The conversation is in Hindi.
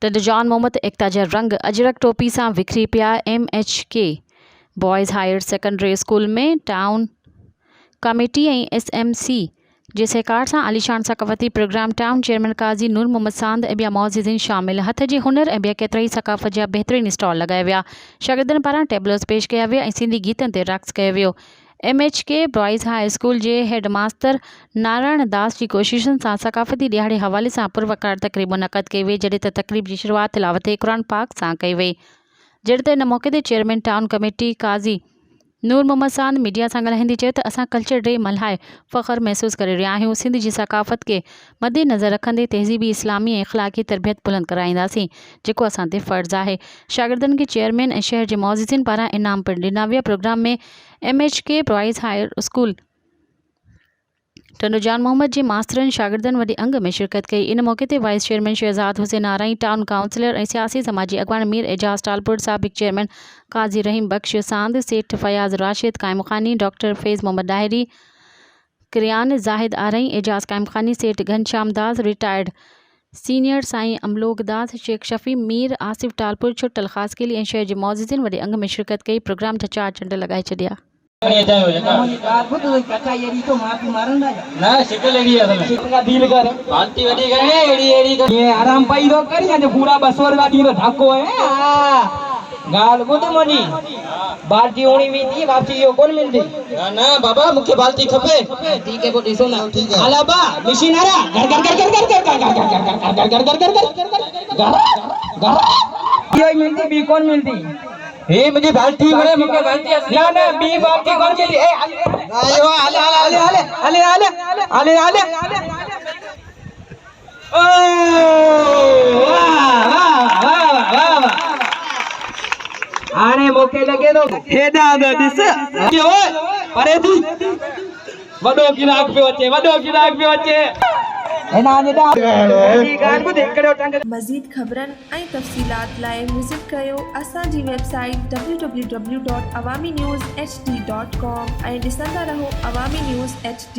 टिड जॉन मोहम्मद एकता जा रंग अजरक टोपी सां विखरी पिया। MHK boys higher secondary school में टाउन कमेटी ऐं SMC जे सहकार सां आलीशान सकाफ़ती programme town chairman Qazi Noor Mohammad सांद ऐं ॿिया मौज़िज़ीन शामिल हथ जे हुनर ऐं ॿिया केतिरा ई सकाफ़त जा बहितरीन स्टॉल लॻाया विया। शागिर्दनि पारां टेबलोस पेश कया विया ऐं सिंधी गीतनि ते रक़्स कयो वियो। MHK बॉयज़ हाई स्कूल जे हेड मास्टर नारायण दास जी कोशिशुनि सां सकाफ़ती ॾियारे हवाले सां पुरवकार तक़रीब मुनक़द कई वई, जॾहिं त तक़रीब जी शुरूआत तिलावत क़ुरान पाक सां कई वई। जॾहिं त इन मौक़े ते chairman town committee Qazi Noor Mohammad सांद media सां ॻाल्हाईंदे चयो त असां कल्चर डे मल्हाए फ़ख़्रु महसूस करे रहिया आहियूं। सिंध जी सकाफ़त खे मद्देनज़र रखंदे तहज़ीबी इस्लामी ऐं इख़लाक़ी तरबियत बुलंद कराईंदासीं, जेको असां ते फ़र्ज़ु आहे। शागिर्दनि खे चेयरमैन ऐं शहर जे मौज़िज़ीन पारां इनाम पिणु ॾिना विया। प्रोग्राम में MHK बॉयज़ हायर स्कूल टिड जॉन मोहम्मद जे मास्तरनि शागिर्दनि वॾे अंग में शिरकत कई। इन मौक़े ते वाइस चेयरमैन शहज़ाद हुसैन आरई, टाउन काउंसिलर ऐं सियासी समाजी अॻवान मीर एजाज़ टालपुर, साबिक़ चेयरमैन काज़ी रहीम बख्श सांद, सेठ फयाज़ राशिद क़ाइम ख़ानी, डॉक्टर फैज़ मोहम्मद डाहिरी, किरयान ज़ाहिद आरई, एजाज़ क़ाइम ख़ानी, सेठ घनश्याम दास, रिटायर्ड सीनियर साईं अमलोक दास, शेख शफ़ी मीर, आसिफ टालपुर, छुट्टल ख़ासकेली ऐं शहर जे मौज़िज़ीन वॾे अंग में शिरकत कई। प्रोग्राम जा 4 चंड लॻाए छॾिया। आराम पाई दो कर या पूरा 200 रुपया दी तो ढाको है गाल बुध मनी बाल्टी होनी मिलती वापसी यो कौन मिलती ना बाबा मुख्य बाल्टी खपे ठीक है वो दिसो ना ठीक है आला बा मशीन आ रहा घर घर घर घर घर घर घर घर घर घर घर घर घर ये मिलती बी कौन मिलती हे मुझे बाल्टी बड़े मुख्य बाल्टी ना ना बी बाल्टी कौन मिलती ए आयो आले आले आले आले आले आले आले ओ वाह वाह वाह वाह आने मौके लगे तो हेदा दा दिस ओए परे तू वडो गिराक पे अचे एना ने दा जी गान को देख करो टंग मज़ीद ख़बरनि ऐं तफ़सीलात लाइ विज़िट कयो असांजी वेबसाइट www.awamiNewsHD.com ऐं ॾिसंदा रहो अवामी न्यूज़ HD।